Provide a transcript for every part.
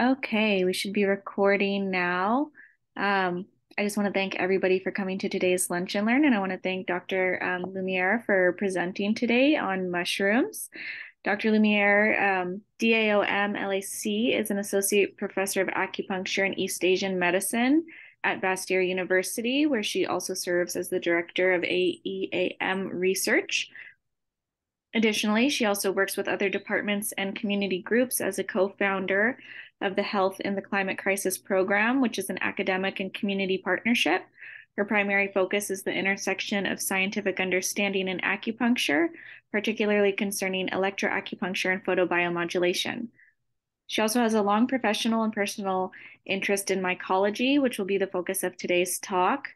Okay, we should be recording now. I just want to thank everybody for coming to today's Lunch and Learn, and I want to thank Dr. Lumiere for presenting today on mushrooms. Dr. Lumiere, DAOM LAC, is an associate professor of acupuncture and East Asian medicine at Bastyr University, where she also serves as the director of AEAM research. Additionally, she also works with other departments and community groups as a co-founder of the Health in the Climate Crisis program, which is an academic and community partnership. Her primary focus is the intersection of scientific understanding and acupuncture, particularly concerning electroacupuncture and photobiomodulation. She also has a long professional and personal interest in mycology, which will be the focus of today's talk,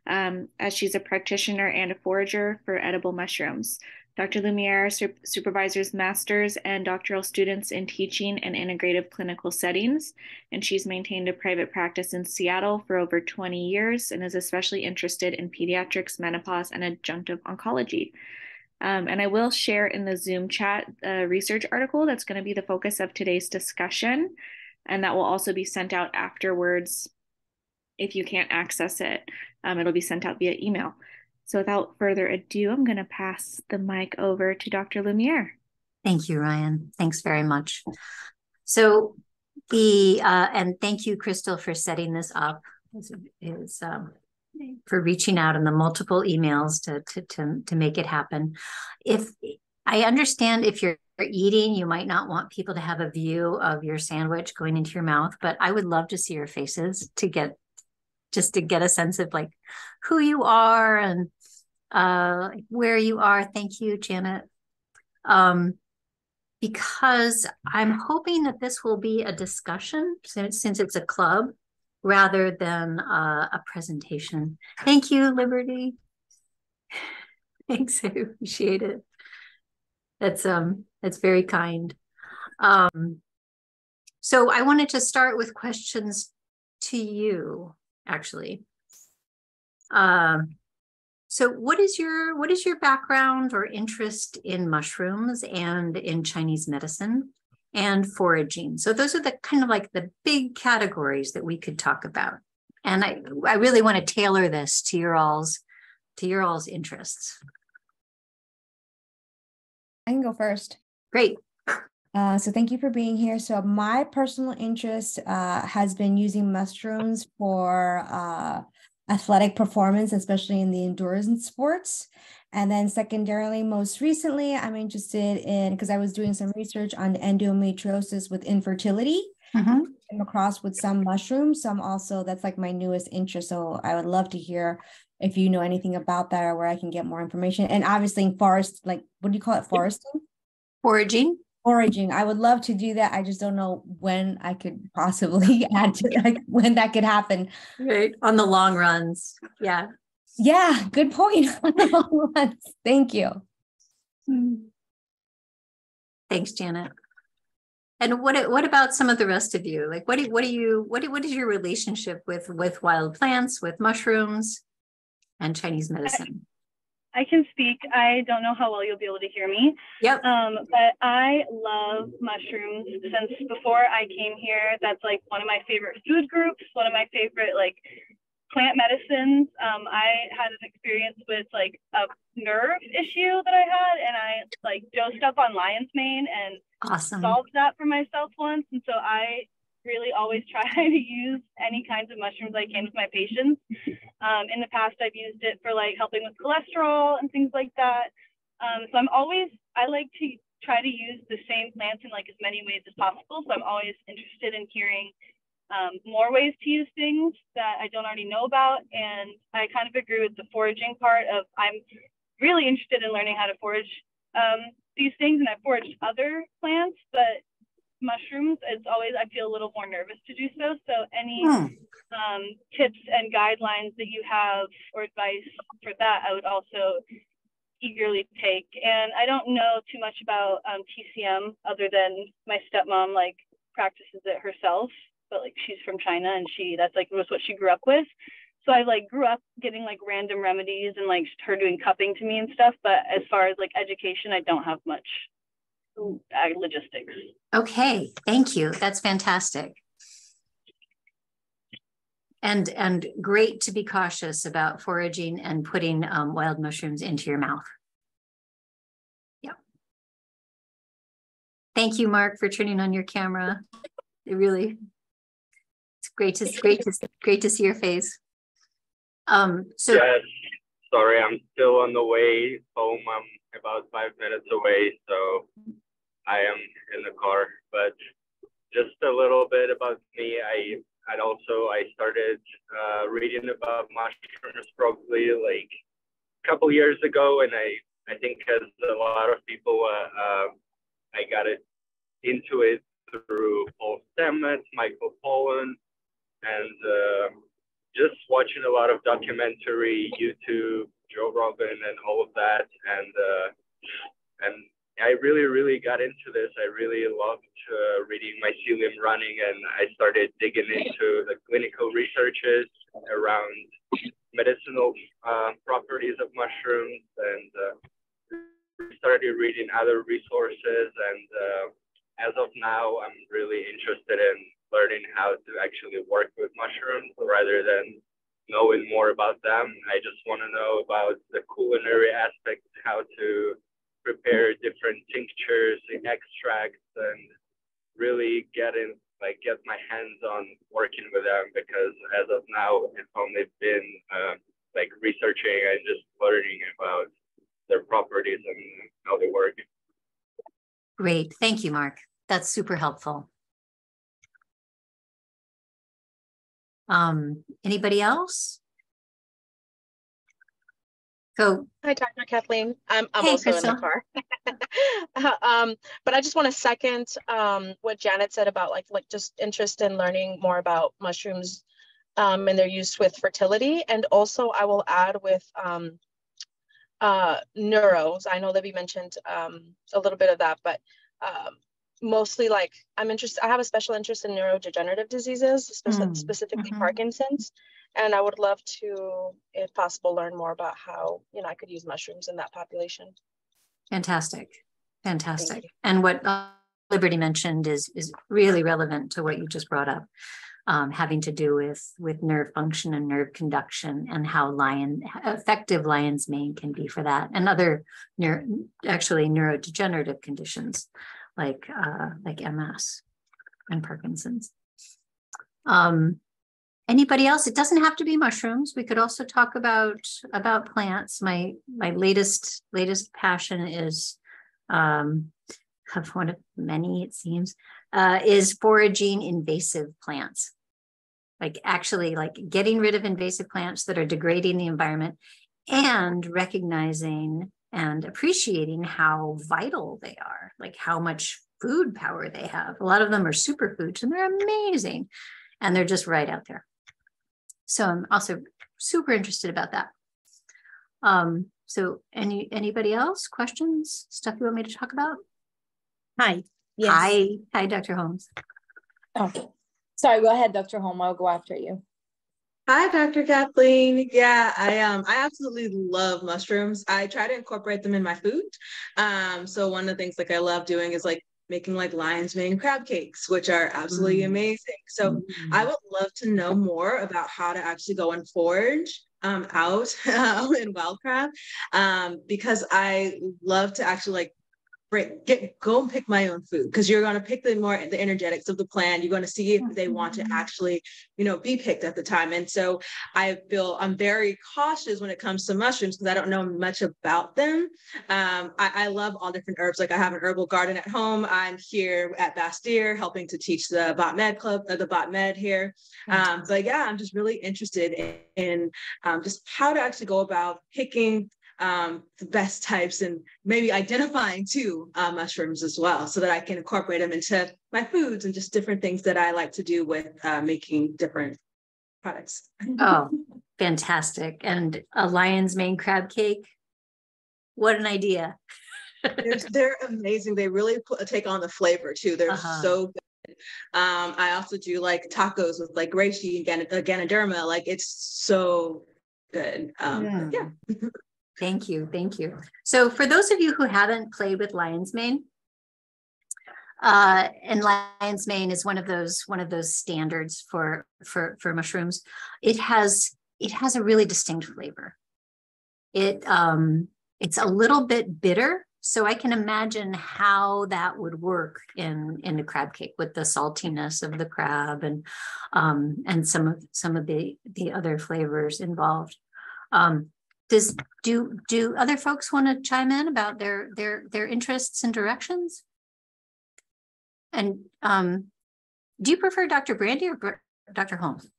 as she's a practitioner and a forager for edible mushrooms. Dr. Lumiere supervises master's and doctoral students in teaching and integrative clinical settings, and she's maintained a private practice in Seattle for over 20 years and is especially interested in pediatrics, menopause, and adjunctive oncology. And I will share in the Zoom chat a research article that's going to be the focus of today's discussion, and that will also be sent out afterwards if you can't access it. It'll be sent out via email. So without further ado, I'm going to pass the mic over to Dr. Lumiere. Thank you, Ryan. Thanks very much. So and thank you, Crystal, for setting this up, for reaching out in the multiple emails to make it happen. If I understand, if you're eating, you might not want people to have a view of your sandwich going into your mouth, but I would love to see your faces to get a sense of like who you are and where you are. Thank you, Janet. Because I'm hoping that this will be a discussion since it's a club rather than a presentation. Thank you, Liberty. Thanks, I appreciate it. That's very kind. So I wanted to start with questions to you, actually. So what is your background or interest in mushrooms and in Chinese medicine and foraging? So those are the kind of like the big categories that we could talk about. And I really want to tailor this to your all's interests. I can go first. Great. So thank you for being here. So my personal interest has been using mushrooms for athletic performance, especially in the endurance sports. And then secondarily, most recently, I'm interested in, because I was doing some research on endometriosis with infertility. Mm-hmm. Came across with some mushrooms, some also, that's like my newest interest. So I would love to hear if you know anything about that or where I can get more information. And obviously in forest, like, what do you call it? Foresting? Foraging. Foraging. I would love to do that. I just don't know when I could possibly add to, like, when that could happen. Right. On the long runs. Yeah. Yeah. Good point. On the long runs. Thank you. Thanks, Janet. And what about some of the rest of you? Like, what is your relationship with wild plants, with mushrooms, and Chinese medicine? I can speak. I don't know how well you'll be able to hear me. Yep. But I love mushrooms since before I came here. That's like one of my favorite food groups, one of my favorite like plant medicines. I had an experience with like a nerve issue that I had, and I like dosed up on lion's mane and awesome. solved that for myself once. And so I really always try to use any kinds of mushrooms I can with my patients. In the past, I've used it for like helping with cholesterol and things like that. So I like to try to use the same plants in like as many ways as possible. So I'm always interested in hearing more ways to use things that I don't already know about. And I kind of agree with the foraging part of, I'm really interested in learning how to forage these things, and I've foraged other plants, but mushrooms, it's always, I feel a little more nervous to do so. So any tips and guidelines that you have or advice for that, I would also eagerly take. And I don't know too much about TCM other than my stepmom like practices it herself, but like she's from China and that's like was what she grew up with. So I like grew up getting like random remedies and like her doing cupping to me and stuff. But as far as like education, I don't have much logistics. Okay, thank you. That's fantastic. And great to be cautious about foraging and putting wild mushrooms into your mouth. Yeah. Thank you, Mark, for turning on your camera. It's great to see your face. Yes, sorry, I'm still on the way home. I'm about 5 minutes away, so I am in the car. But just a little bit about me. I started reading about mushrooms probably like a couple years ago, and I think as a lot of people, I got into it through Paul Stamets, Michael Pollan, and just watching a lot of documentary, YouTube, Joe Rogan, and all of that, and I really got into this. I really loved reading Mycelium Running, and I started digging into the clinical researches around medicinal properties of mushrooms, and started reading other resources. And as of now, I'm really interested in learning how to actually work with mushrooms rather than knowing more about them. I just want to know about the culinary aspect, how to prepare different tinctures and extracts, and really get my hands on working with them, because as of now, it's only been like researching and just learning about their properties and how they work. Great. Thank you, Mark. That's super helpful. Anybody else? Go. Hi, Dr. Kathleen. I'm Hey, also Crystal. in the car. But I just want to second what Janet said about like just interest in learning more about mushrooms and their use with fertility. And also I will add with neuros. I know that we mentioned a little bit of that, but mostly like I have a special interest in neurodegenerative diseases, specifically Parkinson's. And I would love to, if possible, learn more about how, I could use mushrooms in that population. Fantastic. And what Liberty mentioned is really relevant to what you just brought up, having to do with nerve function and nerve conduction, and how effective lion's mane can be for that, and other neurodegenerative conditions like MS and Parkinson's. Anybody else? It doesn't have to be mushrooms. We could also talk about plants. My latest passion is of one of many, it seems, is foraging invasive plants. Actually getting rid of invasive plants that are degrading the environment, and recognizing and appreciating how vital they are, like how much food power they have. A lot of them are superfoods, and they're amazing, and they're just right out there. So I'm also super interested about that. So anybody else? Questions? Stuff you want me to talk about? Hi. Yes. Hi, Dr. Holmes. Oh, sorry. Go ahead, Dr. Holmes. I'll go after you. Hi, Dr. Kathleen. Yeah, I absolutely love mushrooms. I try to incorporate them in my food. So one of the things I love doing is making lion's mane crab cakes, which are absolutely amazing. So I would love to know more about how to actually go and forage out in wild crab, because I love to actually go and pick my own food, because you're going to pick the energetics of the plant. You're going to see if they want to actually, be picked at the time. And so I feel I'm very cautious when it comes to mushrooms, because I don't know much about them. I love all different herbs. I have an herbal garden at home. I'm here at Bastyr helping to teach the Bot Med Club, the Bot Med here. But yeah, I'm just really interested in just how to actually go about picking the best types, and maybe identifying too mushrooms as well, so that I can incorporate them into my foods and just different things that I like to do with making different products. Oh, fantastic. And a lion's mane crab cake. What an idea. They're amazing. They really take on the flavor too. They're so good. I also do tacos with reishi and Ganoderma. It's so good. Yeah. Thank you. So for those of you who haven't played with lion's mane, And lion's mane is one of those standards for mushrooms. It has a really distinct flavor. It's a little bit bitter, so I can imagine how that would work in the crab cake with the saltiness of the crab and some of the other flavors involved. Do other folks want to chime in about their interests and directions? And do you prefer Dr. Brandy or Dr. Holmes?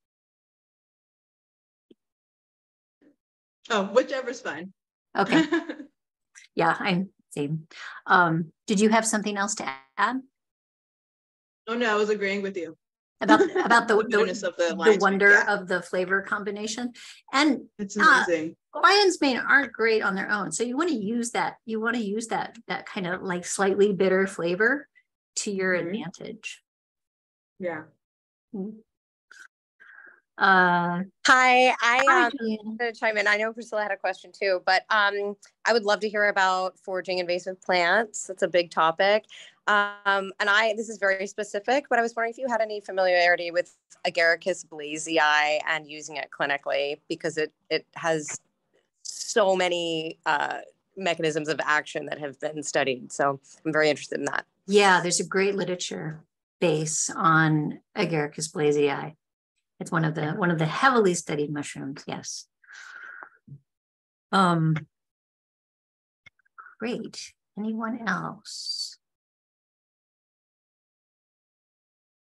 Oh, whichever's fine. Okay. Yeah, I'm same. Did you have something else to add? Oh no, I was agreeing with you about the wonder yeah. of the flavor combination. And it's amazing. Lion's mane aren't great on their own, so you want to use that. You want to use that kind of like slightly bitter flavor to your advantage. Yeah. Hi, I'm going to chime in. I know Priscilla had a question too, but I would love to hear about foraging invasive plants. It's a big topic. And this is very specific, but I was wondering if you had any familiarity with Agaricus blazei and using it clinically, because it has so many mechanisms of action that have been studied. So I'm very interested in that. Yeah, there's a great literature base on Agaricus blazei. It's one of the heavily studied mushrooms. Yes. Great. Anyone else?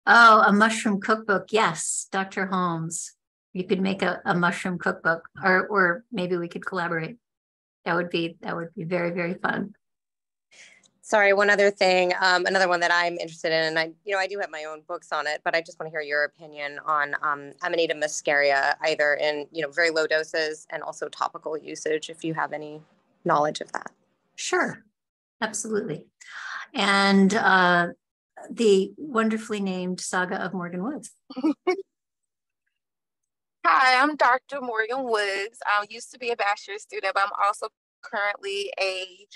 Oh, a mushroom cookbook. Yes, Dr. Holmes. You could make a mushroom cookbook, or maybe we could collaborate. That would be very, very fun. Sorry, one other thing, another one that I'm interested in, and I do have my own books on it, but I just want to hear your opinion on Amanita muscaria, either in very low doses and also topical usage, if you have any knowledge of that. Sure, absolutely. And the wonderfully named Saga of Morgan Woods. Hi, I'm Dr. Morgan Woods. I used to be a Bastyr student, but I'm also currently a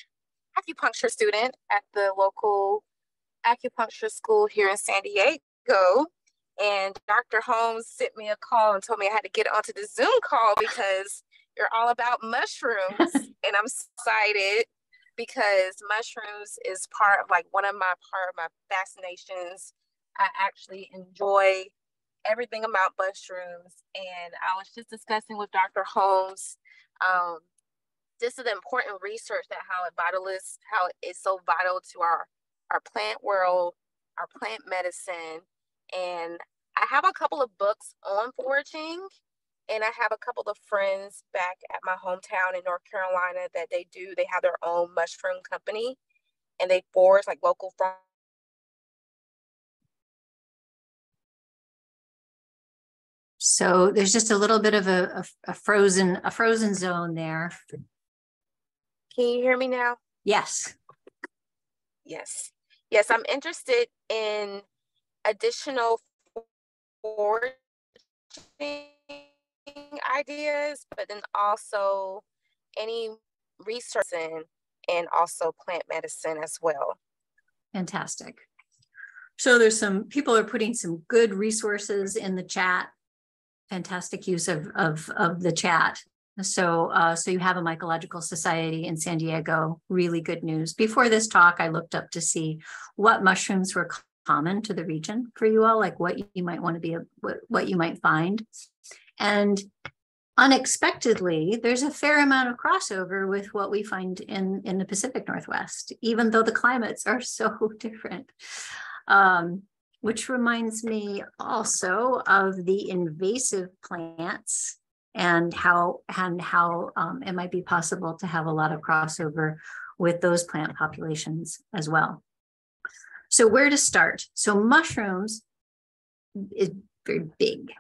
acupuncture student at the local acupuncture school here in San Diego. And Dr. Holmes sent me a call and told me I had to get onto the Zoom call because you're all about mushrooms. And I'm excited because mushrooms is part of one of my fascinations. I actually enjoy everything about mushrooms. And I was just discussing with Dr. Holmes this is the important research that how it is so vital to our plant world, our plant medicine. And I have a couple of books on foraging, and I have a couple of friends back at my hometown in North Carolina that they have their own mushroom company, and they forage local farms. So there's just a little bit of a frozen zone there. Can you hear me now? Yes. Yes. Yes, I'm interested in additional foraging ideas, but then also any research and also plant medicine as well. Fantastic. So there's some people are putting some good resources in the chat. Fantastic use of the chat. So you have a mycological society in San Diego. Really good news. Before this talk, I looked up to see what mushrooms were common to the region for you all, like what you might want to be, what you might find. And unexpectedly, there's a fair amount of crossover with what we find in the Pacific Northwest, even though the climates are so different. Which reminds me also of the invasive plants and how it might be possible to have a lot of crossover with those plant populations as well. So where to start? So mushrooms is very big.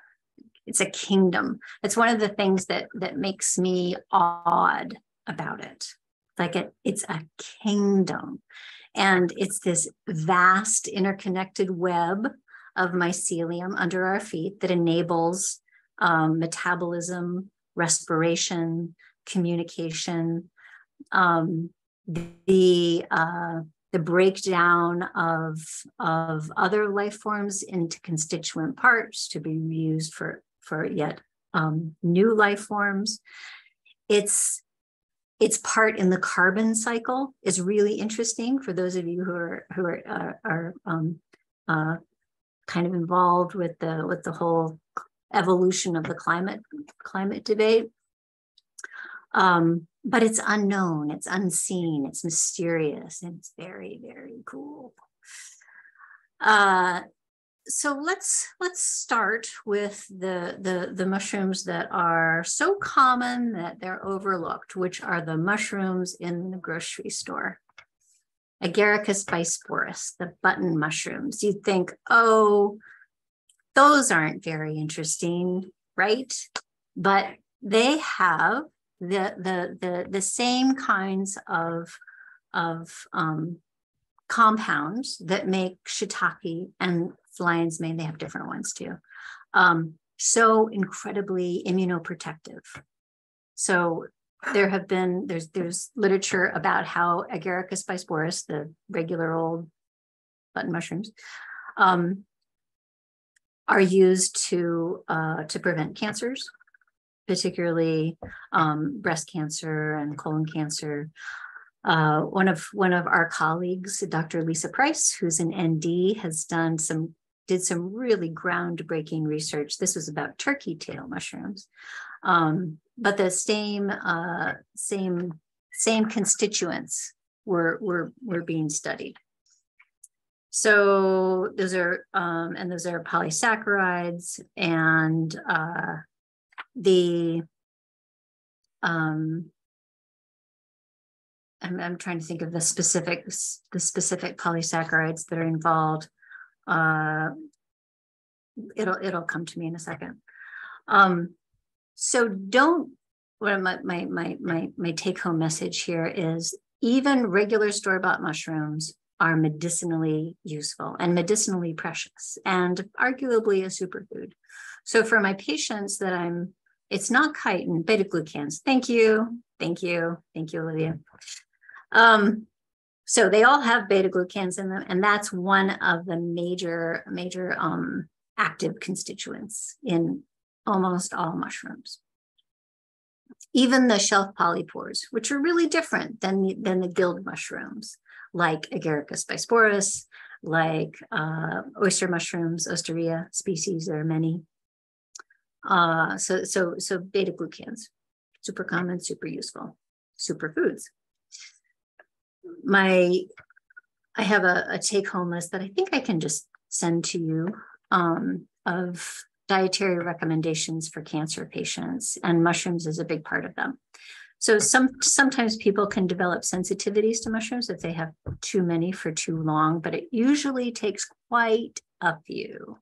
It's a kingdom. It's one of the things that makes me awed about it. It's a kingdom. And it's this vast interconnected web of mycelium under our feet that enables metabolism, respiration, communication. The the breakdown of other life forms into constituent parts to be used for yet new life forms. Its part in the carbon cycle is really interesting for those of you who are kind of involved with the whole evolution of the climate debate. But it's unknown, it's unseen, it's mysterious, and it's very, very cool. So let's start with the mushrooms that are so common that they're overlooked, which are the mushrooms in the grocery store. Agaricus bisporus, the button mushrooms. You'd think, oh, those aren't very interesting, right? But they have the same kinds of compounds that make shiitake and lion's mane. They have different ones too. So incredibly immunoprotective. So there's literature about how Agaricus bisporus, the regular old button mushrooms, are used to prevent cancers, particularly breast cancer and colon cancer. One of our colleagues, Dr. Lisa Price, who's an ND, did some really groundbreaking research. This was about turkey tail mushrooms, but the same constituents were being studied. So those are polysaccharides, and I'm trying to think of the specific polysaccharides that are involved. It'll come to me in a second. So my take-home message here is even regular store-bought mushrooms are medicinally useful and medicinally precious and arguably a superfood. So for my patients it's not chitin, beta-glucans. Thank you, Olivia. So they all have beta-glucans in them, and that's one of the major active constituents in almost all mushrooms. Even the shelf polypores, which are really different than the guild mushrooms, like Agaricus bisporus, like oyster mushrooms, Osteria species. There are many. So beta-glucans, super common, super useful, superfoods. I have a take-home list that I think I can just send to you of dietary recommendations for cancer patients, and mushrooms is a big part of them. So sometimes people can develop sensitivities to mushrooms if they have too many for too long, but it usually takes quite a few.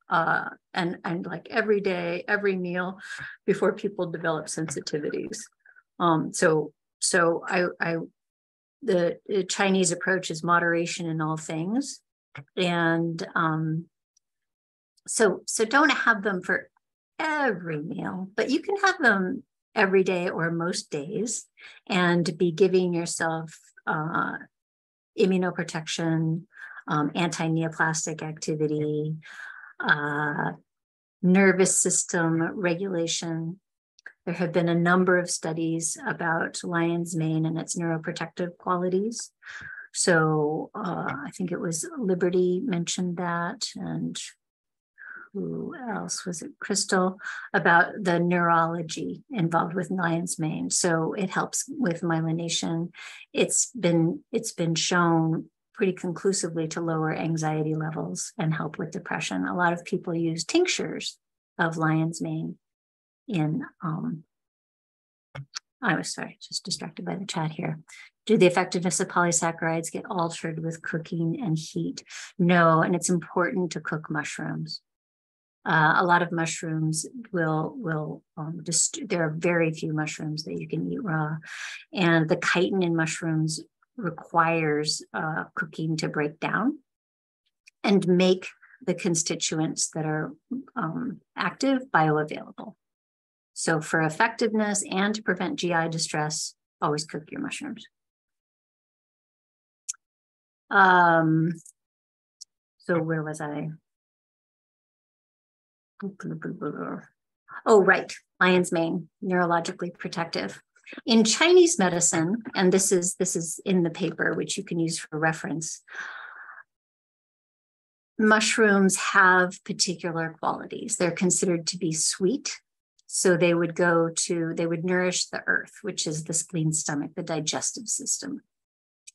And like every day, every meal, before people develop sensitivities. The Chinese approach is moderation in all things, and so don't have them for every meal, but you can have them every day or most days, and be giving yourself immunoprotection, anti-neoplastic activity, nervous system regulation. There have been a number of studies about lion's mane and its neuroprotective qualities. So I think it was Liberty mentioned that, and who else was it? Crystal, about the neurology involved with lion's mane. So it helps with myelination. It's been shown pretty conclusively to lower anxiety levels and help with depression. A lot of people use tinctures of lion's mane in, I was sorry, just distracted by the chat here. Do the effectiveness of polysaccharides get altered with cooking and heat? No, and it's important to cook mushrooms. A lot of mushrooms will there are very few mushrooms that you can eat raw, and the chitin in mushrooms requires cooking to break down and make the constituents that are active bioavailable. So for effectiveness and to prevent GI distress, always cook your mushrooms. So where was I? Oh, right. Lion's mane, neurologically protective. In Chinese medicine, and this is in the paper, which you can use for reference, mushrooms have particular qualities. They're considered to be sweet. So they would nourish the earth, which is the spleen, stomach, the digestive system.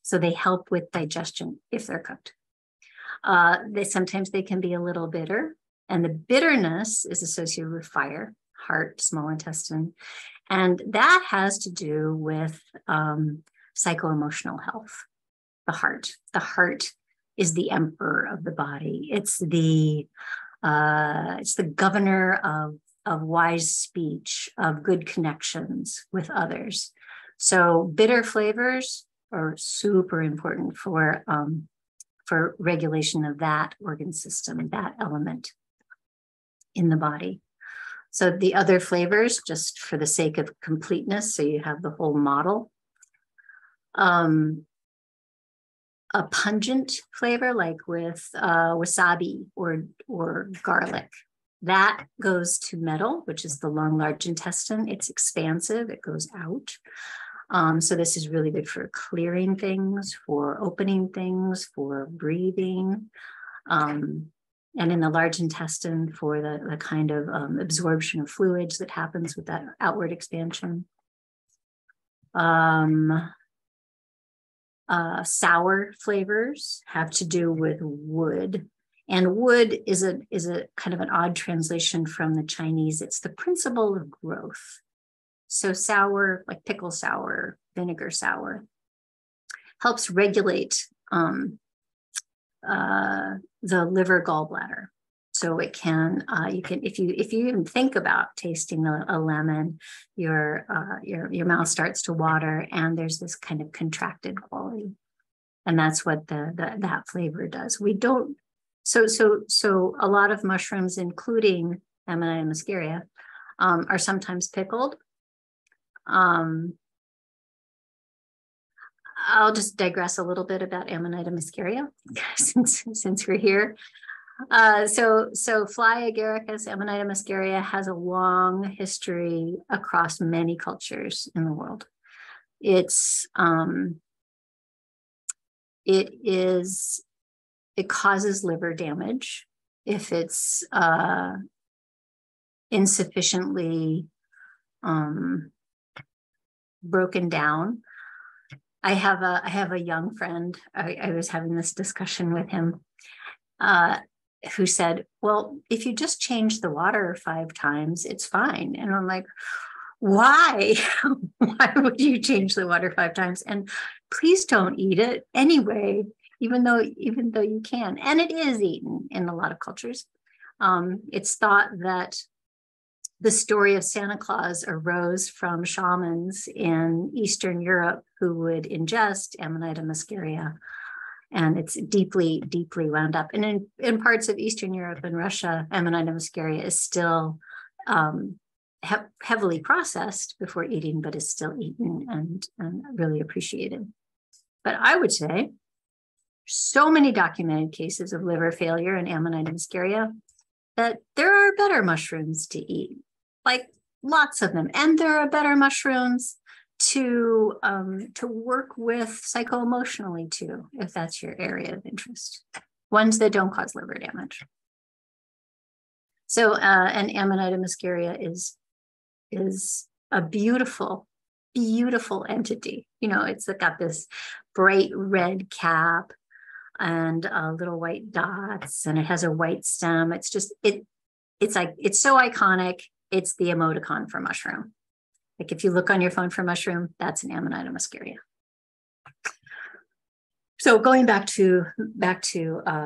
So they help with digestion if they're cooked. Sometimes they can be a little bitter, and the bitterness is associated with fire, heart, small intestine. And that has to do with psycho-emotional health, the heart. The heart is the emperor of the body. It's the governor of wise speech, of good connections with others. So bitter flavors are super important for regulation of that organ system, that element in the body. So the other flavors, just for the sake of completeness, so you have the whole model. A pungent flavor, like with wasabi or garlic, that goes to metal, which is the long, large intestine. It's expansive, it goes out. So this is really good for clearing things, for opening things, for breathing. And in the large intestine for the kind of absorption of fluids that happens with that outward expansion. Sour flavors have to do with wood. And wood is a kind of an odd translation from the Chinese. It's the principle of growth. So sour, like pickle sour, vinegar sour, helps regulate the liver gallbladder. So it can, if you even think about tasting a lemon, your mouth starts to water, and there's this kind of contracted quality, and that's what that flavor does. We don't. So a lot of mushrooms, including Amanita muscaria, are sometimes pickled. I'll just digress a little bit about Amanita muscaria since we're here. So fly agaricus, Amanita muscaria, has a long history across many cultures in the world. It causes liver damage if it's insufficiently broken down. I have a young friend. I was having this discussion with him, who said, well, if you just change the water 5 times, it's fine. And I'm like, why? Why would you change the water 5 times? And please don't eat it anyway, even though you can. And it is eaten in a lot of cultures. It's thought that the story of Santa Claus arose from shamans in Eastern Europe who would ingest Amanita muscaria. And it's deeply, deeply wound up. And in parts of Eastern Europe and Russia, Amanita muscaria is still heavily processed before eating, but is still eaten and really appreciated. But I would say so many documented cases of liver failure in Amanita muscaria that there are better mushrooms to eat, like lots of them. And there are better mushrooms to work with psycho-emotionally too, if that's your area of interest. Ones that don't cause liver damage. So, and Amanita muscaria is a beautiful, beautiful entity. You know, it's got this bright red cap and little white dots, and it has a white stem. It's just, it's so iconic. It's the emoticon for mushroom. Like if you look on your phone for mushroom, that's an Amanita muscaria. So going back to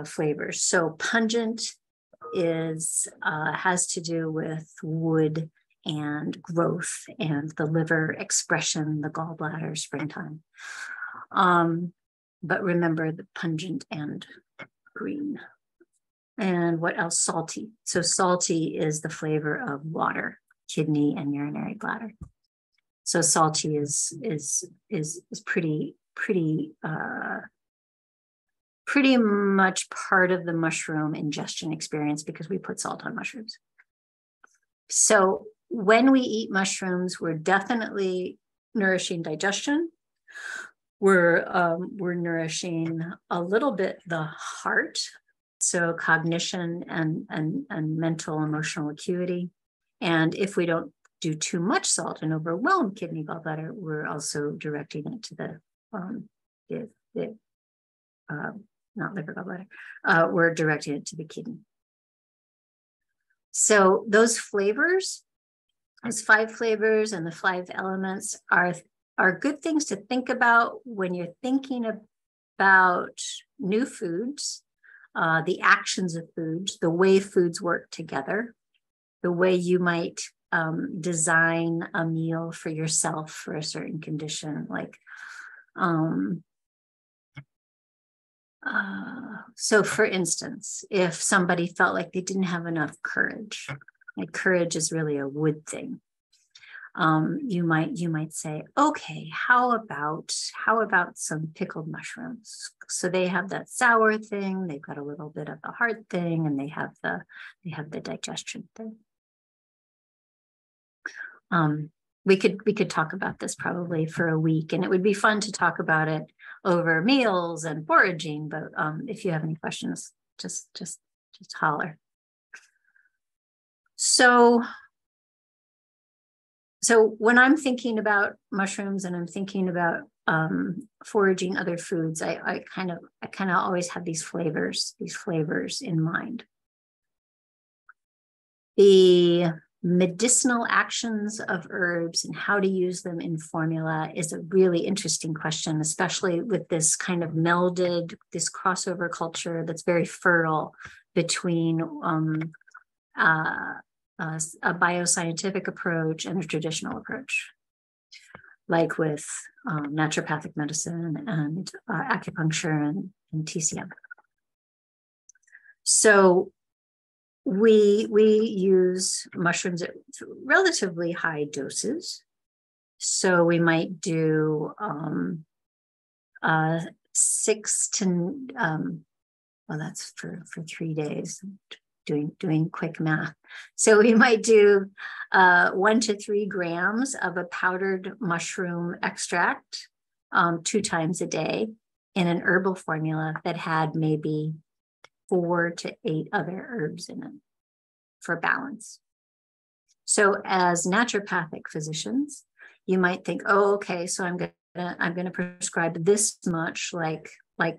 flavors. So pungent has to do with wood and growth and the liver expression, the gallbladder, springtime. But remember the pungent and green. And what else? Salty. So salty is the flavor of water, kidney, and urinary bladder. So salty is pretty pretty much part of the mushroom ingestion experience because we put salt on mushrooms. So when we eat mushrooms, we're definitely nourishing digestion. We're nourishing a little bit the heart, so cognition and mental emotional acuity. And if we don't do too much salt and overwhelm kidney gallbladder, we're also directing it to the not liver gallbladder. We're directing it to the kidney. So those flavors, those 5 flavors and the 5 elements are good things to think about when you're thinking about new foods, the actions of foods, the way foods work together, the way you might design a meal for yourself for a certain condition. Like, so for instance, if somebody felt like they didn't have enough courage, like courage is really a wood thing. You might say, okay, how about some pickled mushrooms? So they have that sour thing, they've got a little bit of the hard thing, and they have the digestion thing. We could talk about this probably for a week, and it would be fun to talk about it over meals and foraging. But if you have any questions, just holler. So when I'm thinking about mushrooms and I'm thinking about foraging other foods, I kind of always have these flavors in mind. The medicinal actions of herbs and how to use them in formula is a really interesting question, especially with this kind of melded, this crossover culture that's very fertile between a bioscientific approach and a traditional approach, like with naturopathic medicine and acupuncture and TCM. So we use mushrooms at relatively high doses. So we might do 6 to, well, that's for 3 days. Doing quick math. So we might do 1 to 3 grams of a powdered mushroom extract 2 times a day in an herbal formula that had maybe 4 to 8 other herbs in it for balance. So as naturopathic physicians, you might think, oh, okay, so I'm gonna prescribe this much, like 1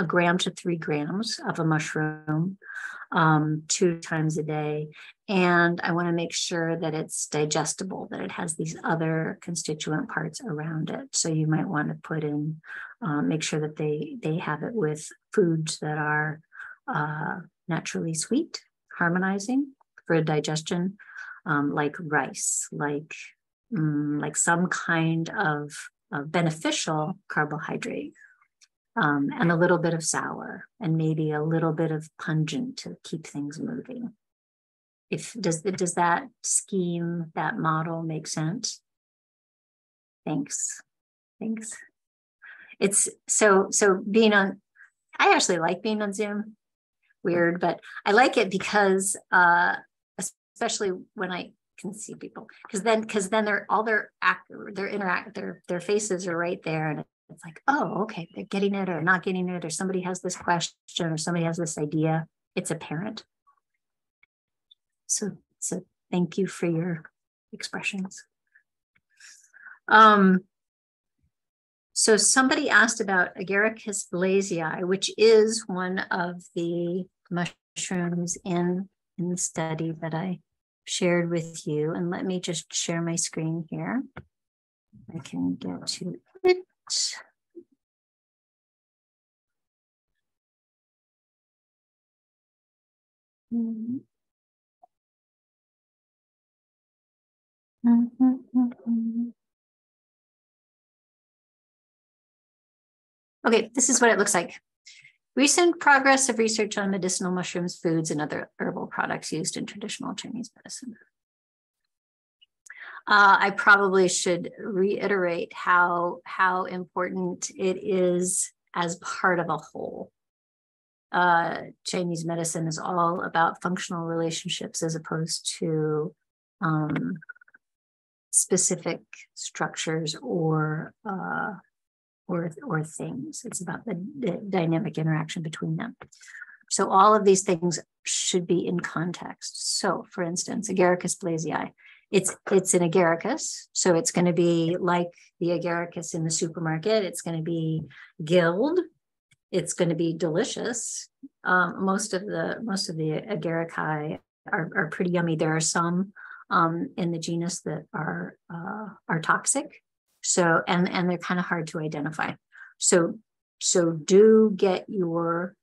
gram to 3 grams of a mushroom 2 times a day. And I want to make sure that it's digestible, that it has these other constituent parts around it. So you might want to put in, make sure that they have it with foods that are naturally sweet, harmonizing for digestion, like rice, like some kind of beneficial carbohydrate. And a little bit of sour and maybe a little bit of pungent to keep things moving. Does that scheme, that model make sense? Thanks. It's so being on, I actually like being on Zoom. Weird, but I like it because especially when I can see people, because then their faces are right there, and it's like, oh, okay, they're getting it or not getting it, or somebody has this question or somebody has this idea. It's apparent. So thank you for your expressions. So somebody asked about Agaricus blazei, which is one of the mushrooms in the study that I shared with you. And let me just share my screen here. I can get to it. Okay, this is what it looks like. Recent progress of research on medicinal mushrooms, foods, and other herbal products used in traditional Chinese medicine. I probably should reiterate how important it is as part of a whole. Chinese medicine is all about functional relationships as opposed to specific structures or things. It's about the dynamic interaction between them. So all of these things should be in context. So for instance, Agaricus blazei, it's an agaricus. So it's going to be like the agaricus in the supermarket. It's going to be gilled. It's going to be delicious. Most of the agarici are pretty yummy. There are some in the genus that are toxic. So and they're kind of hard to identify. So do get your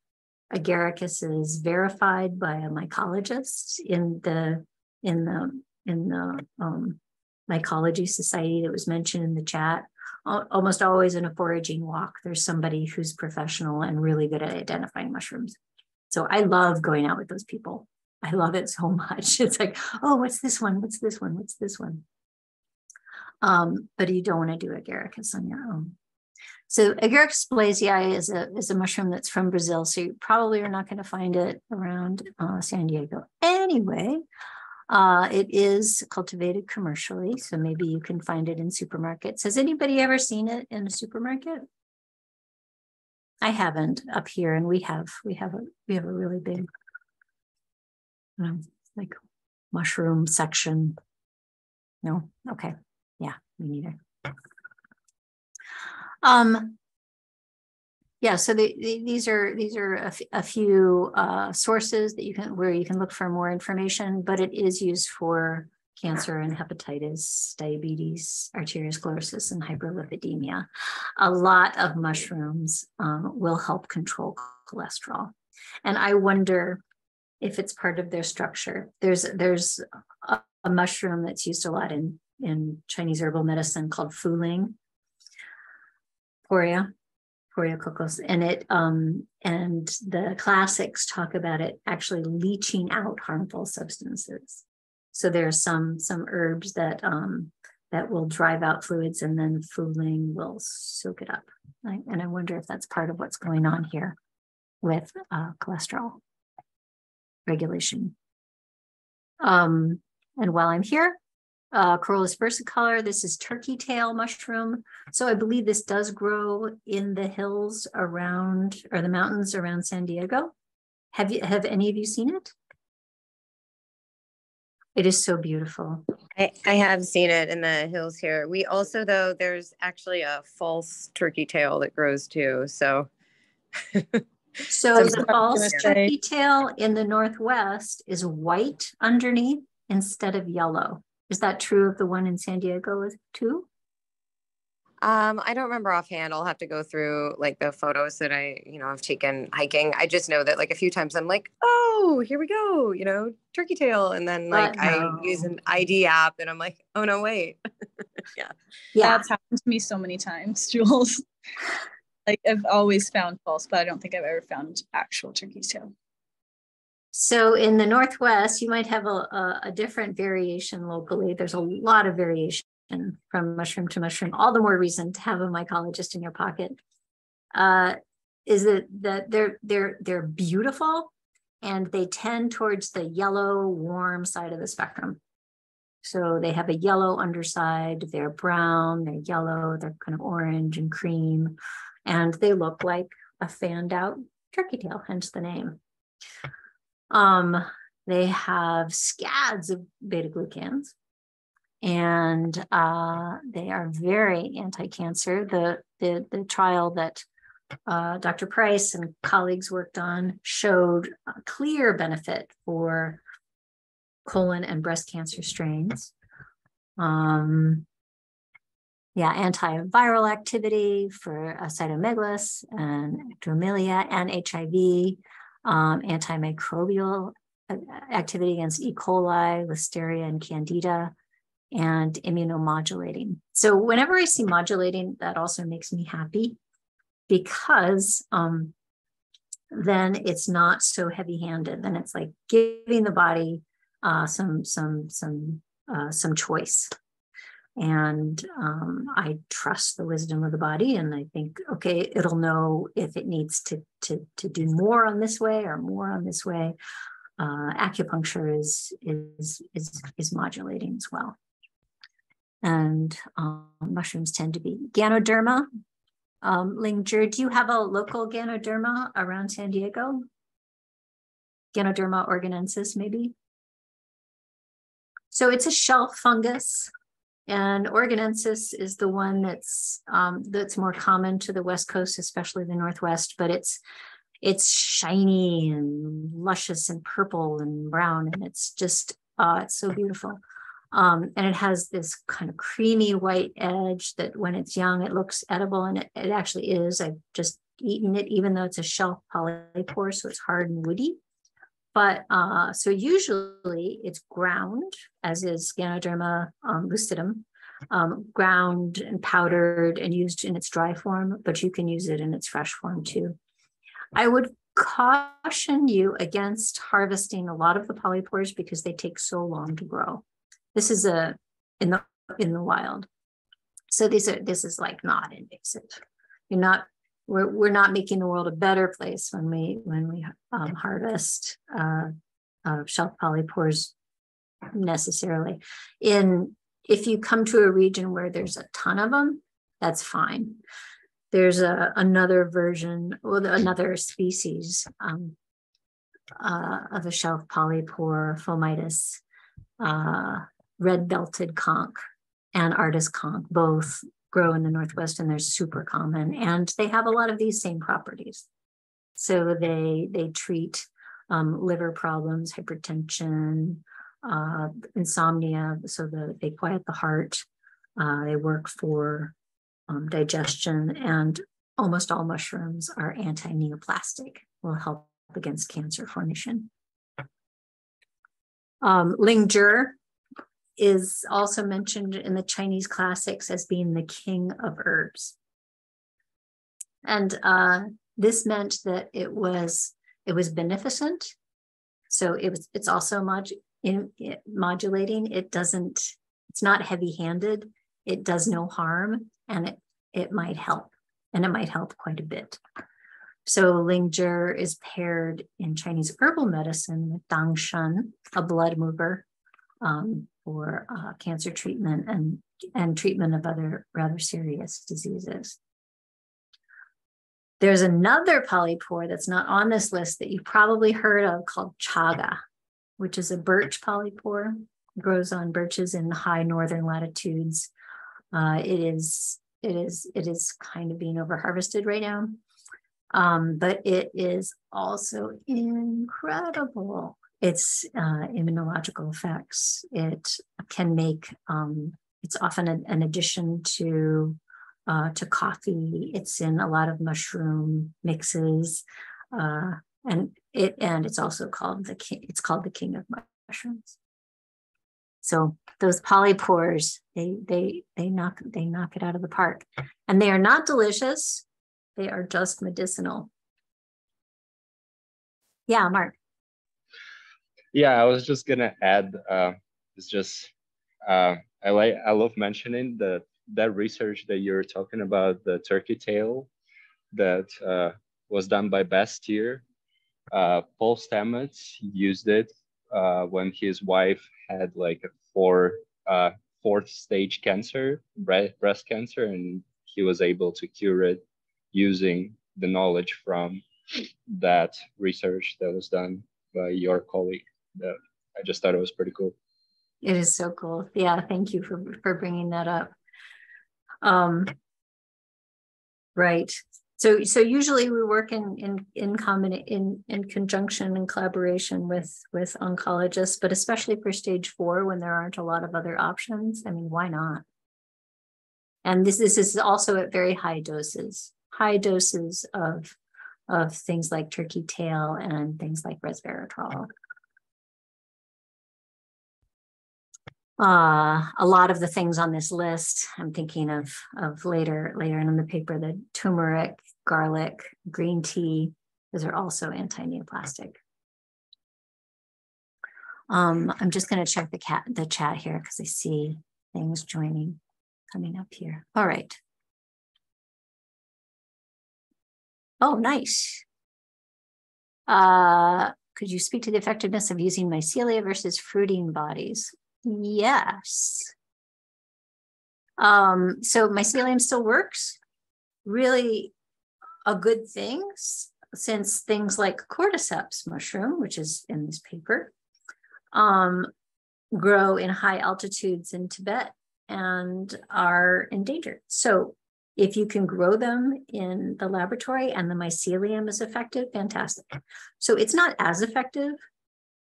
agaricuses verified by a mycologist in the mycology society that was mentioned in the chat. Almost always in a foraging walk, there's somebody who's professional and really good at identifying mushrooms. So I love going out with those people. I love it so much. It's like, oh, what's this one? What's this one? What's this one? But you don't want to do agaricus on your own. So Agaricus blazei is a mushroom that's from Brazil. So you probably are not going to find it around San Diego. Anyway, it is cultivated commercially. So maybe you can find it in supermarkets. Has anybody ever seen it in a supermarket? I haven't up here, and we have a really big like mushroom section. No, okay, yeah, me neither. Yeah, so these are a few sources that where you can look for more information, but it is used for cancer and hepatitis, diabetes, arteriosclerosis, and hyperlipidemia. A lot of mushrooms will help control cholesterol, and I wonder if it's part of their structure. There's a mushroom that's used a lot in Chinese herbal medicine called fuling. Poria cocos, and it and the classics talk about it actually leaching out harmful substances. So there are some herbs that will drive out fluids, and then fuling will soak it up. Right? And I wonder if that's part of what's going on here with cholesterol regulation. And while I'm here, Corollas versicolor, this is turkey tail mushroom. So I believe this does grow in the hills around, or the mountains around San Diego. Have any of you seen it? It is so beautiful. I have seen it in the hills here. We also, though, there's actually a false turkey tail that grows too. So so the false turkey tail in the Northwest is white underneath instead of yellow. Is that true of the one in San Diego too? I don't remember offhand. I'll have to go through like the photos that I've taken hiking. I just know that like a few times I'm like, oh, here we go, turkey tail. And then like I use an ID app and I'm like, oh no, wait. Yeah. That's happened to me so many times, Jules. Like I've always found false, but I don't think I've ever found actual turkey tail. So in the Northwest, you might have a different variation locally. There's a lot of variation from mushroom to mushroom. All the more reason to have a mycologist in your pocket. Is that they're beautiful, and they tend towards the yellow, warm side of the spectrum. So they have a yellow underside. They're brown. They're yellow. They're kind of orange and cream, and they look like a fanned out turkey tail. Hence the name. They have scads of beta-glucans, and they are very anti-cancer. The trial that Dr. Price and colleagues worked on showed a clear benefit for colon and breast cancer strains. Antiviral activity for cytomegalovirus and ectromelia and HIV. Antimicrobial activity against E. coli, Listeria, and Candida, and immunomodulating. So whenever I see modulating, that also makes me happy, because then it's not so heavy-handed. Then it's like giving the body some choice. And I trust the wisdom of the body, and I think, okay, it'll know if it needs to do more on this way or more on this way. Acupuncture is modulating as well. And mushrooms tend to be Ganoderma. Lingzhi, do you have a local Ganoderma around San Diego? Ganoderma organensis, maybe? So it's a shelf fungus. And organensis is the one that's more common to the West Coast, especially the Northwest, but it's shiny and luscious and purple and brown, and it's just it's so beautiful. And it has this kind of creamy white edge that when it's young, it looks edible, and it actually is. I've just eaten it, even though it's a shelf polypore, so it's hard and woody. But so usually it's ground, as is Ganoderma lucidum, ground and powdered and used in its dry form, but you can use it in its fresh form too. I would caution you against harvesting a lot of the polypores because they take so long to grow. This is in the wild. So this is like not invasive. We're not making the world a better place when we harvest shelf polypores necessarily. If you come to a region where there's a ton of them, that's fine. There's another version, or another species of a shelf polypore, Fomitis, red-belted conch and artist conch, both grow in the Northwest, and they're super common, and they have a lot of these same properties. So they treat liver problems, hypertension, insomnia, so they quiet the heart. They work for digestion, and almost all mushrooms are anti-neoplastic, will help against cancer formation. Lingzhi is also mentioned in the Chinese classics as being the king of herbs. And this meant that it was beneficent. So it's also modulating. It's not heavy-handed. It does no harm, and it might help, and it might help quite a bit. So Lingzhi is paired in Chinese herbal medicine with dangshan, a blood mover, for cancer treatment and treatment of other rather serious diseases. There's another polypore that's not on this list that you've probably heard of called chaga, which is a birch polypore. It grows on birches in high northern latitudes. It is kind of being over-harvested right now, but it is also incredible. Its immunological effects. It can make, it's often an addition to coffee. It's in a lot of mushroom mixes, and it's also called the king of mushrooms. So those polypores, they knock it out of the park, and they are not delicious. They are just medicinal. Yeah, Mark. Yeah, I was just gonna add. It's just I love mentioning that research that you're talking about, the turkey tail that was done by Bastyr. Paul Stamets used it when his wife had like a fourth stage cancer, breast cancer, and he was able to cure it using the knowledge from that research that was done by your colleague. I just thought it was pretty cool. It is so cool. Yeah, thank you for bringing that up. Right. So usually we work in conjunction and collaboration with oncologists, but especially for stage 4 when there aren't a lot of other options. I mean, why not? And this is also at very high doses of things like turkey tail and things like resveratrol. A lot of the things on this list, I'm thinking of later in the paper, the turmeric, garlic, green tea, those are also anti-neoplastic. I'm just going to check the chat here because I see things coming up here. All right. Oh, nice. Could you speak to the effectiveness of using mycelia versus fruiting bodies? Yes. So mycelium still works. Really a good thing, since things like cordyceps mushroom, which is in this paper, grow in high altitudes in Tibet and are endangered. So if you can grow them in the laboratory and the mycelium is effective, fantastic. So it's not as effective,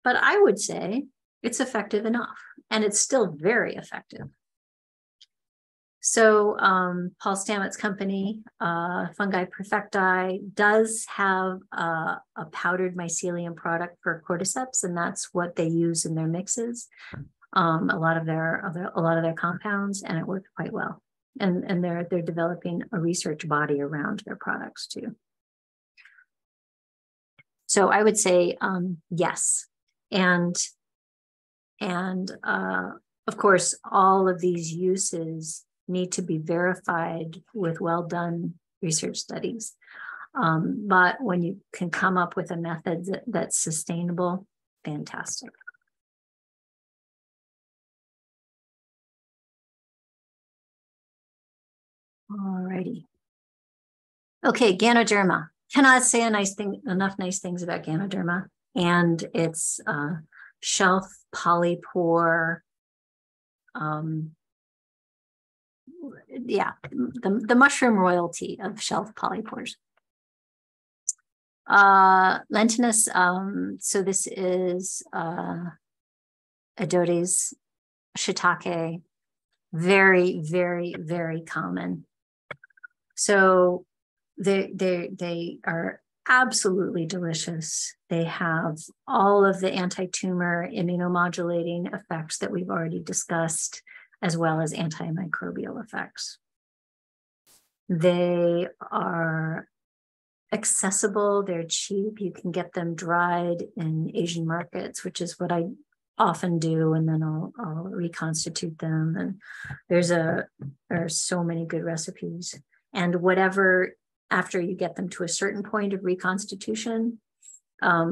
but I would say it's effective enough, and it's still very effective. So Paul Stamets' company, Fungi Perfecti, does have a powdered mycelium product for cordyceps, and that's what they use in their mixes. A lot of their compounds, and it worked quite well. And they're developing a research body around their products too. So I would say yes, and of course all of these uses need to be verified with well-done research studies. But when you can come up with a method that's sustainable, fantastic. All righty. Okay, Ganoderma. Cannot say enough nice things about Ganoderma and its shelf polypore. Yeah, the mushroom royalty of shelf polypores. Lentinus, so this is Adotes, shiitake, very, very, very common. So they are absolutely delicious. They have all of the anti-tumor immunomodulating effects that we've already discussed, as well as antimicrobial effects. They are accessible, they're cheap. You can get them dried in Asian markets, which is what I often do, and then I'll reconstitute them. And there are so many good recipes. And whatever, after you get them to a certain point of reconstitution,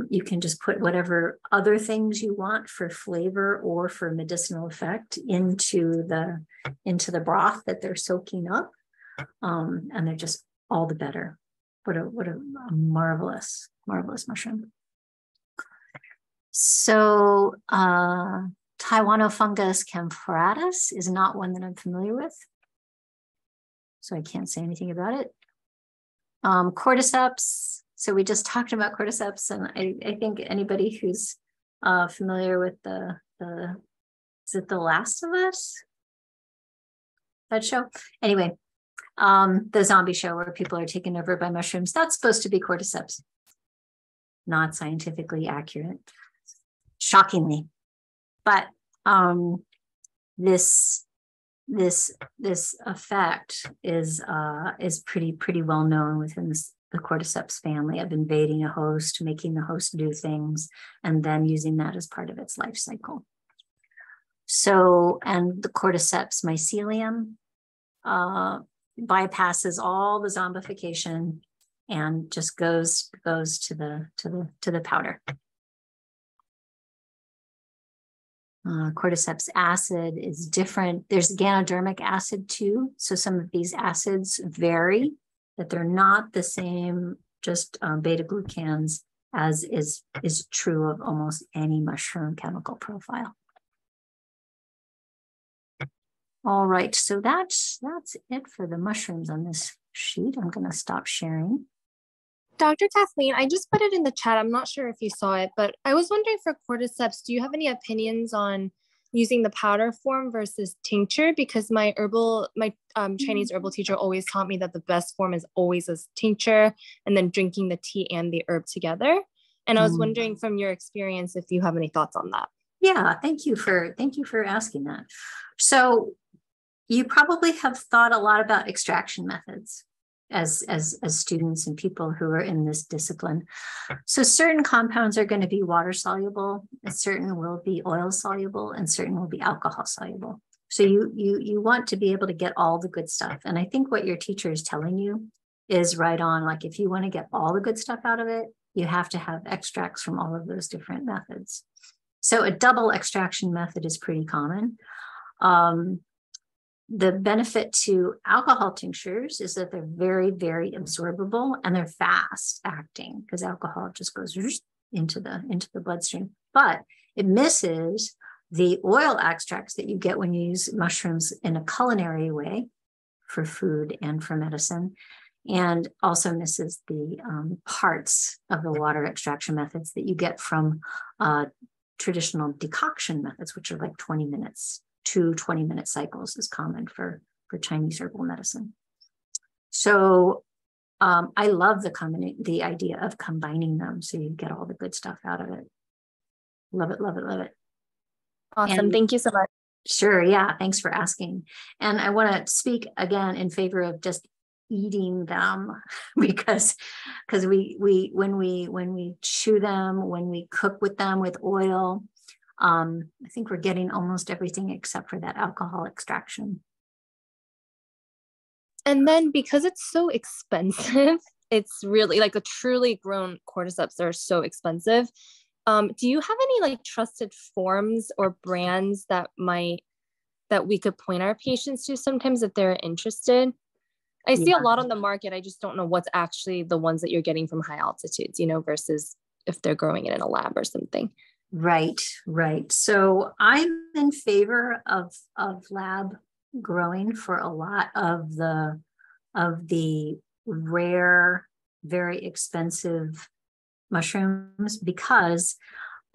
you can just put whatever other things you want for flavor or for medicinal effect into the broth that they're soaking up, and they're just all the better. What a marvelous mushroom. So Taiwanofungus camphoratus is not one that I'm familiar with, so I can't say anything about it. Cordyceps. So we just talked about cordyceps, and I think anybody who's familiar with is it The Last of Us? That show? Anyway, the zombie show where people are taken over by mushrooms, that's supposed to be cordyceps. Not scientifically accurate, shockingly. But this effect is pretty well known within the cordyceps family of invading a host, making the host do things, and then using that as part of its life cycle. So, and the cordyceps mycelium bypasses all the zombification and just goes to the powder. Cordyceps acid is different. There's ganodermic acid too. So some of these acids vary, that they're not the same, just beta-glucans, as is true of almost any mushroom chemical profile. All right, so that's it for the mushrooms on this sheet. I'm going to stop sharing. Dr. Kathleen, I just put it in the chat. I'm not sure if you saw it, but I was wondering for cordyceps, do you have any opinions on using the powder form versus tincture? Because my Chinese herbal teacher always taught me that the best form is always as tincture, and then drinking the tea and the herb together. And I was wondering from your experience if you have any thoughts on that. Yeah, thank you for asking that. So you probably have thought a lot about extraction methods as students and people who are in this discipline. So certain compounds are going to be water soluble, and certain will be oil soluble, and certain will be alcohol soluble. So you want to be able to get all the good stuff. And I think what your teacher is telling you is right on. Like if you want to get all the good stuff out of it, you have to have extracts from all of those different methods. So a double extraction method is pretty common. The benefit to alcohol tinctures is that they're very, very absorbable and they're fast acting because alcohol just goes into the bloodstream. But it misses the oil extracts that you get when you use mushrooms in a culinary way for food and for medicine, and also misses the parts of the water extraction methods that you get from traditional decoction methods, which are like 20 minutes. 2 20-minute cycles is common for Chinese herbal medicine. So I love the idea of combining them so you get all the good stuff out of it. Love it, love it, love it. Awesome. Thank you so much. Sure. Yeah. Thanks for asking. And I want to speak again in favor of just eating them because when we chew them, when we cook with them with oil, I think we're getting almost everything except for that alcohol extraction. And then because it's so expensive, it's really like a truly grown cordyceps are so expensive. Do you have any like trusted forms or brands that we could point our patients to sometimes if they're interested? I see a lot on the market. I just don't know what's actually the ones that you're getting from high altitudes, versus if they're growing it in a lab or something. Right. So I'm in favor of lab growing for a lot of the rare, very expensive mushrooms because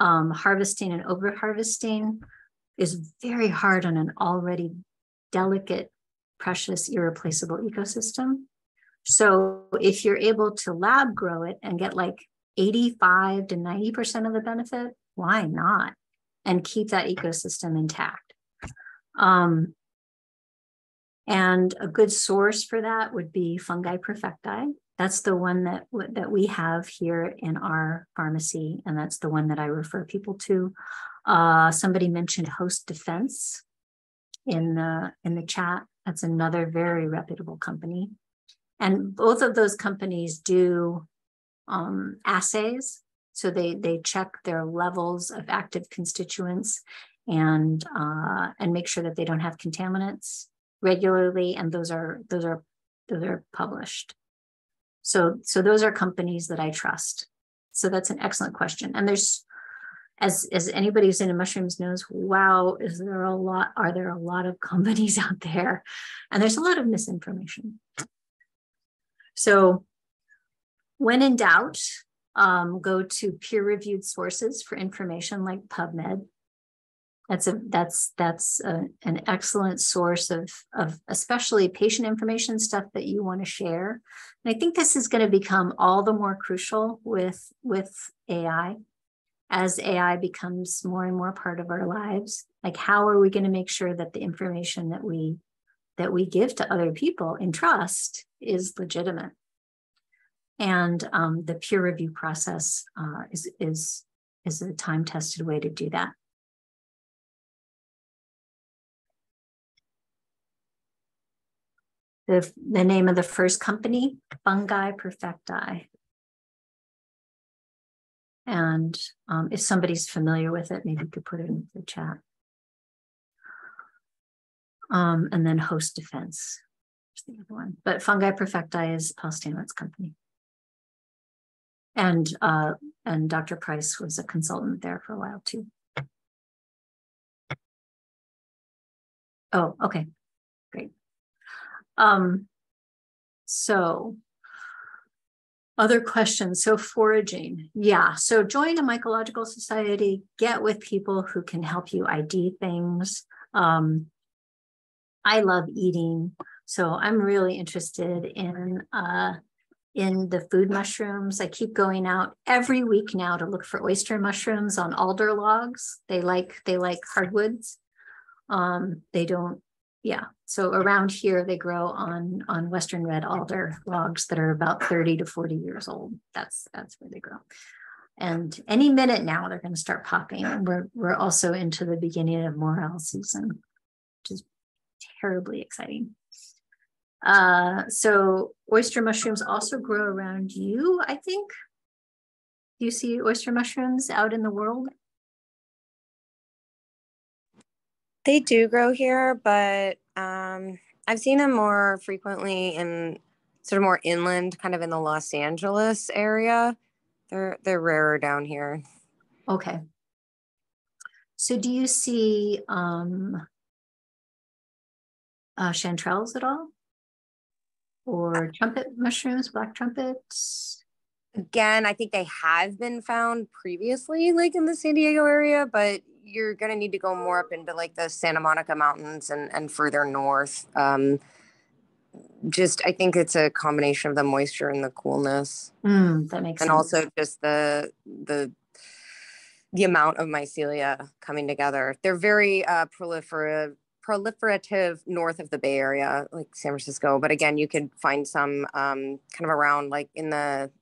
harvesting and over harvesting is very hard on an already delicate, precious, irreplaceable ecosystem. So if you're able to lab grow it and get like 85 to 90% of the benefit, why not? And keep that ecosystem intact. And a good source for that would be fungi perfecti. That's the one that we have here in our pharmacy, and that's the one that I refer people to. Somebody mentioned Host Defense in the chat. That's another very reputable company. And both of those companies do assays. So they check their levels of active constituents and make sure that they don't have contaminants regularly, and those are published. So those are companies that I trust. So that's an excellent question. And there's, as anybody who's into mushrooms knows, wow, are there a lot of companies out there? And there's a lot of misinformation. So when in doubt, go to peer-reviewed sources for information like PubMed. That's an excellent source of especially patient information, stuff that you want to share. And I think this is going to become all the more crucial with AI. As AI becomes more and more part of our lives, like how are we going to make sure that the information that we give to other people in trust is legitimate? And the peer review process is a time-tested way to do that. The name of the first company, Fungi Perfecti. And if somebody's familiar with it, maybe you could put it in the chat. And then Host Defense is the other one. But Fungi Perfecti is Paul Stanlett's company. And Dr. Price was a consultant there for a while too. Oh, okay, great. So other questions. So foraging. Yeah. So join a mycological society, get with people who can help you ID things. I love eating. So I'm really interested in the food mushrooms. I keep going out every week now to look for oyster mushrooms on alder logs. They like hardwoods. They don't. Yeah, so around here they grow on western red alder logs that are about 30 to 40 years old. That's where they grow. And any minute now they're going to start popping. And we're also into the beginning of morel season, which is terribly exciting. So oyster mushrooms also grow around you, I think. Do you see oyster mushrooms out in the world? They do grow here, but I've seen them more frequently in sort of more inland, kind of in the Los Angeles area. They're rarer down here. Okay. So do you see chanterelles at all? Or trumpet mushrooms, black trumpets? Again, I think they have been found previously, like in the San Diego area, but you're going to need to go more up into like the Santa Monica Mountains and further north. Just, I think it's a combination of the moisture and the coolness. That makes sense. And also just the amount of mycelia coming together. They're very proliferative north of the Bay Area, like San Francisco. But again, you could find some kind of around like in the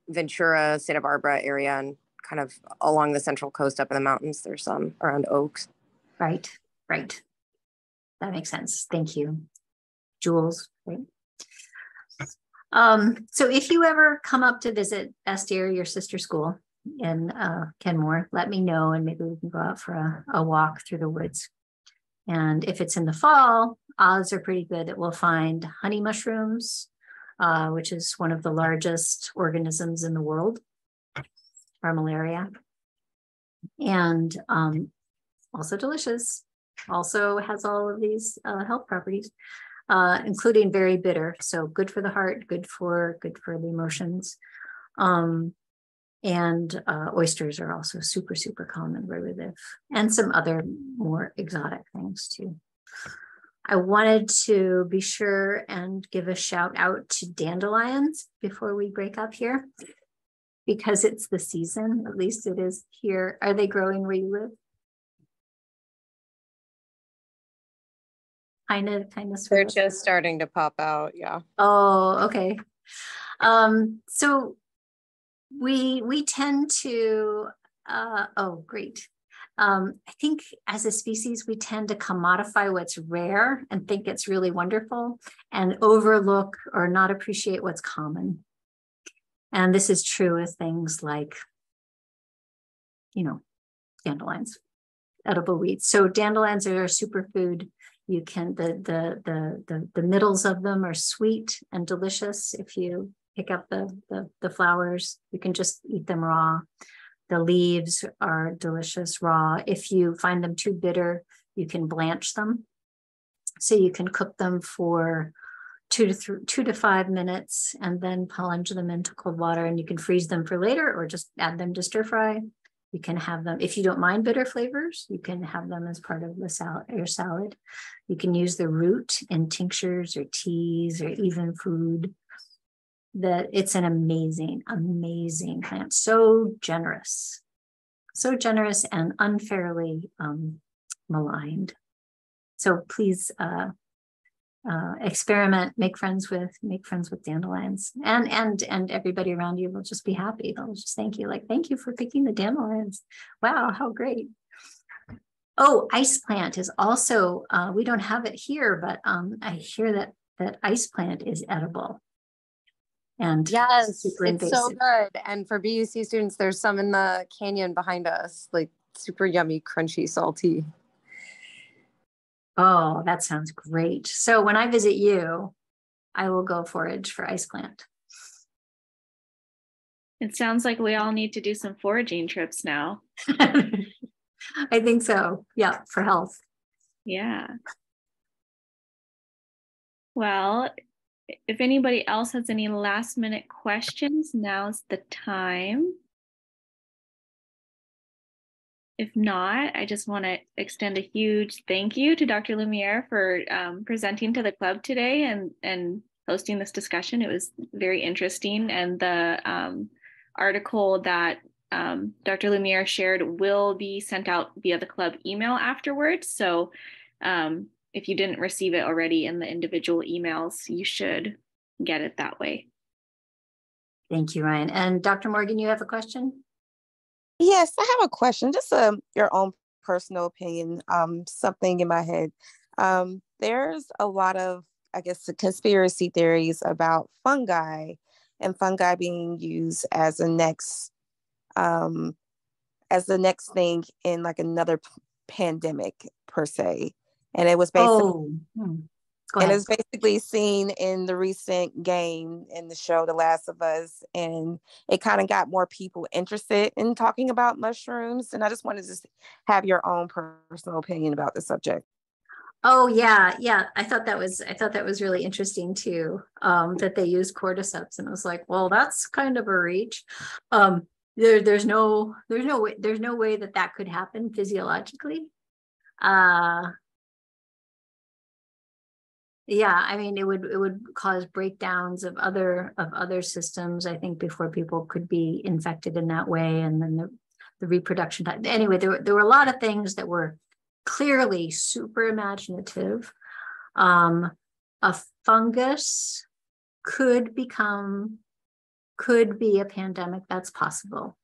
Ventura, Santa Barbara area, and kind of along the central coast up in the mountains. There's some around Oaks. Right. That makes sense. Thank you. Jules, right? So if you ever come up to visit Bastyr, your sister school in Kenmore, let me know and maybe we can go out for a walk through the woods. And if it's in the fall, odds are pretty good that we'll find honey mushrooms, which is one of the largest organisms in the world for malaria. And also delicious, also has all of these health properties, including very bitter. So good for the heart, good for the emotions. And oysters are also super, super common where we live, and some other more exotic things too. I wanted to be sure and give a shout out to dandelions before we break up here, because it's the season, at least it is here. Are they growing where you live? Kind of. They're just starting to pop out, yeah. Oh, okay. So we tend to, oh, great. I think as a species, we tend to commodify what's rare and think it's really wonderful and overlook or not appreciate what's common. And this is true with things like, dandelions, edible weeds. So dandelions are a superfood. You can, the middles of them are sweet and delicious. If you pick up the flowers, you can just eat them raw. The leaves are delicious raw. If you find them too bitter, you can blanch them. So you can cook them for 2 to 5 minutes and then plunge them into cold water, and you can freeze them for later or just add them to stir fry. You can have them, if you don't mind bitter flavors, you can have them as part of the salad, your salad. You can use the root in tinctures or teas or even food. That it's an amazing, amazing plant. So generous and unfairly maligned. So please experiment, make friends with dandelions, and everybody around you will just be happy. They'll just thank you, like, thank you for picking the dandelions. Wow, how great. Oh, ice plant is also, we don't have it here, but I hear that ice plant is edible. And yes, it's so good. And for BUC students, there's some in the canyon behind us, like super yummy, crunchy, salty. Oh, that sounds great. So when I visit you, I will go forage for ice plant. It sounds like we all need to do some foraging trips now. I think so. Yeah, for health. Yeah. Well, if anybody else has any last minute questions, now's the time. If not, I just want to extend a huge thank you to Dr. Lumiere for presenting to the club today and hosting this discussion. It was very interesting, and the article that Dr. Lumiere shared will be sent out via the club email afterwards. So if you didn't receive it already in the individual emails, you should get it that way. Thank you, Ryan. And Dr. Morgan, you have a question? Yes, I have a question, just your own personal opinion, something in my head. There's a lot of, I guess, the conspiracy theories about fungi and fungi being used as the next thing in like another pandemic per se. And it was basically and it's basically seen in the recent game in the show The Last of Us, and it kind of got more people interested in talking about mushrooms. And I just wanted to just have your own personal opinion about the subject. Oh yeah. I thought that was really interesting too. That they used cordyceps, and I was like, well, that's kind of a reach. There's no way that could happen physiologically. Yeah, I mean, it would cause breakdowns of other systems, I think, before people could be infected in that way, and then the reproduction time. Anyway, there were a lot of things that were clearly super imaginative. A fungus could be a pandemic. That's possible.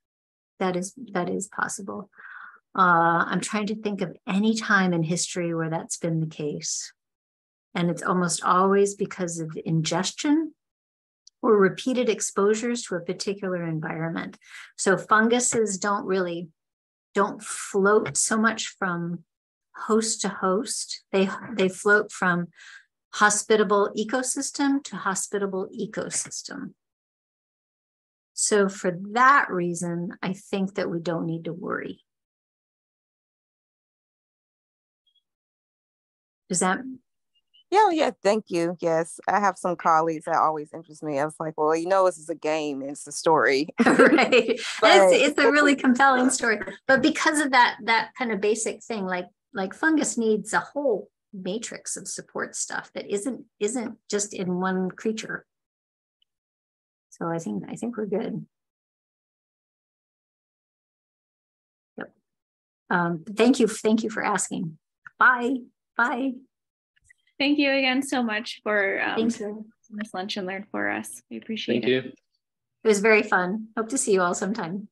That is possible. I'm trying to think of any time in history where that's been the case. And it's almost always because of ingestion or repeated exposures to a particular environment. So funguses don't float so much from host to host. They float from hospitable ecosystem to hospitable ecosystem. So for that reason, I think that we don't need to worry. Does that? Yeah, thank you. Yes, I have some colleagues that always interest me. I was like, well, this is a game, it's a story. Right. It's a really compelling story. But because of that kind of basic thing, like fungus needs a whole matrix of support stuff that isn't just in one creature. So I think we're good. Yep. Thank you for asking. Bye. Thank you again so much for Thanks. this lunch and learn for us. We appreciate it. Thank you. It was very fun. Hope to see you all sometime.